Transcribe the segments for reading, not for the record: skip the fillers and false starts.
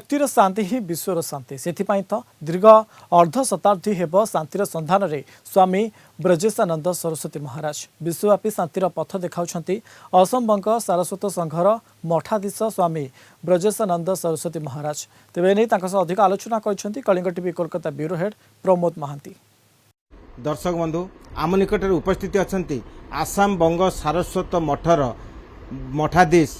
भक्तिर शांति ही विश्वर शांति से तो दीर्घ अर्ध शताब्दी हेब शांतिर सन्धान रे स्वामी ब्रजेशानंद सरस्वती महाराज विश्वव्यापी शांतिर पथ देखाउछंती असम बंग सारस्वत संघर मठाधीश स्वामी ब्रजेशानंद सरस्वती महाराज तेबे नहीं अधिक आलोचना कर Kalinga TV Kolkata bureau head Pramod Mahanti. दर्शक बंधु आम निकट उपस्थित अच्छा आसाम बंग सारस्वत मठर मठाधीश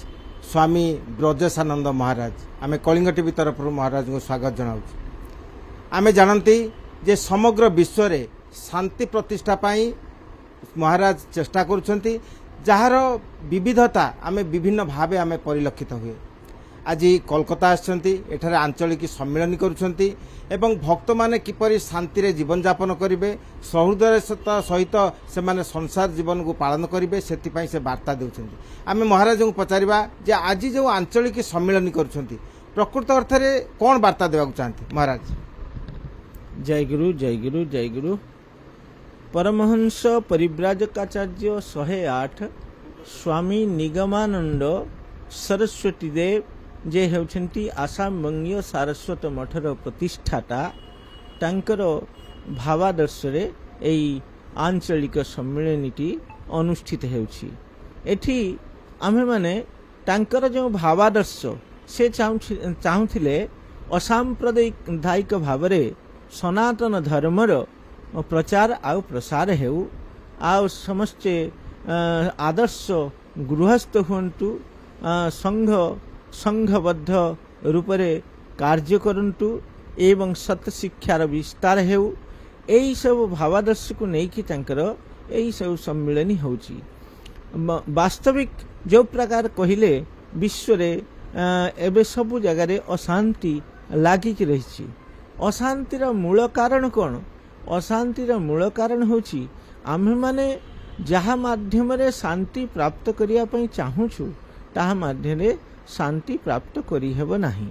स्वामी ब्रजेशानंद महाराज आमे कलिंग टीवी तरफ महाराज को स्वागत जनाऊँ। आमे जानती जे समग्र विश्व रे शांति प्रतिष्ठा पाई महाराज चेष्टा करुछंती जार विविधता आमे विभिन्न भावे आमे परिलक्षित हुए। आज कोलकाता आछंती एठारे आंचलिक सम्मेलन करुछंती एवं भक्त माने किपरि शांति रे जीवन यापन करिवे सहृदयता सहित से माने संसार जीवन को पालन करिवे सेति पई से वार्ता देउछंती। आमे महाराज को पचारिबा जे आज जो आंचलिक सम्मेलन करुछंती प्रकृत अर्थ रे कोन वार्ता देबाक चाहंती महाराज। जय गुरु जय गुरु जय गुरु। परमहंस परिव्राजकाचार्य 108 स्वामी निगमानंद सरस्वती देव जे हेउछंती आसाम बंगीय सारस्वत मठर प्रतिष्ठाता तांकर भावादर्श रे एई आंचलिक सम्मेलनटी अनुष्ठित हेउछि। एठी आमे माने तांकर जो भावादर्श से चाहुथिले असांप्रदायिक भावरे सनातन धर्मर प्रचार आउ प्रसार हेउ आउ समस्ते आदर्श गृहस्थ हुंतु संघबद्ध रूपरे कार्य करंतु एवं सत शिक्षार विस्तार हेउ एई सब भावादर्श को नेकी तांकर एई सब सम्मेलन होउची। वास्तविक जो प्रकार कहिले विश्व रे एबे सब जगह रे अशांति लागिक रहिछि। अशांतिर मूल कारण कोन? अशांतिर मूल कारण होउची आम्हे माने जहा माध्यम रे शांति प्राप्त करिया पई चाहूछु ताहा माध्यम रे शांति प्राप्त करि हेबो नाही।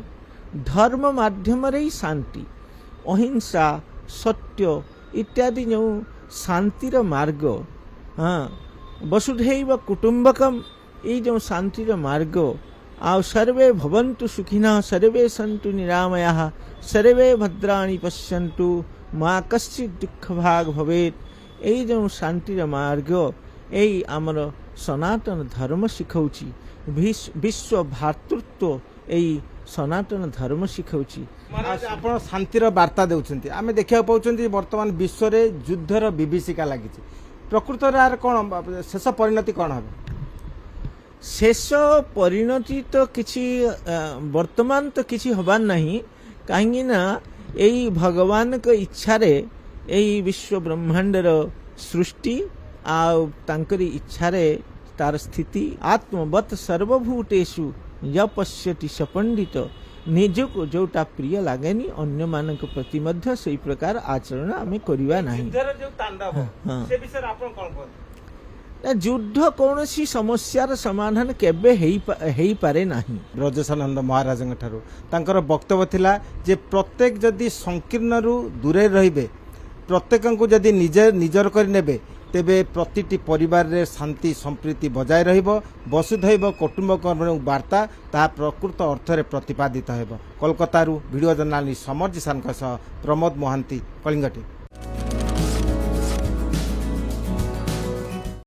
धर्म माध्यम रे शांति अहिंसा सत्य इत्यादि जो शांतिर मार्ग वसुधैव कुटुंबकम ये जो शांतिर मार्ग आ सर्वे भवन्तु सुखिनः सर्वे सन्तु निरामयाः सर्वे भद्राणि पश्यन्तु मा कश्चित् दुःख भाग भवेत् ये जो शांतिर मार्ग यही आमर सनातन धर्म शिखौची। विश्व भातृत्व यही सनातन धर्म शिखौची। महाराज आपण शांतिर वार्ता देउछंती आमे देखिया पाउछंती वर्तमान विश्व रे युद्धर विभीषिका लागिछि प्रकृत रे कोन शेष परिणति कोन हबे? शेष परिणति तो किछि वर्तमान तो किछि हबान नहीं काहेकि ना यही भगवान के इच्छा रे यही विश्व ब्रह्मांडर सृष्टि आउ तांकरी इच्छा रे तार स्थिति आत्मवत सर्वभूतेषु य पश्यति स पंडित निजको जोटा प्रिय लागेनी अन्य मानक प्रति मध्य सही प्रकार आचरण आमे करिवा नाही। जो तांडव से विषय आपण कोन कोन? युद्ध कौनसी समस्यार समाधान केबे हेई पारे नाही। ब्रजेशानंद महाराज ठारू तांकर वक्तव्य थिला जे प्रत्येक जदि संकीर्ण रु दूरे रहिबे प्रत्येक को जदि निजर कर नेबे तेबे प्रतिटी परिवार रे शांति संप्रीति बजाय रहिबो वसुधैव कुटुंबकम वार्ता ता प्रकृत अर्थ रे प्रतिपादित हेबो। कोलकाता वीडियो जर्नालिस्ट समर जिसान प्रमोद महांती कलिंग टीवी।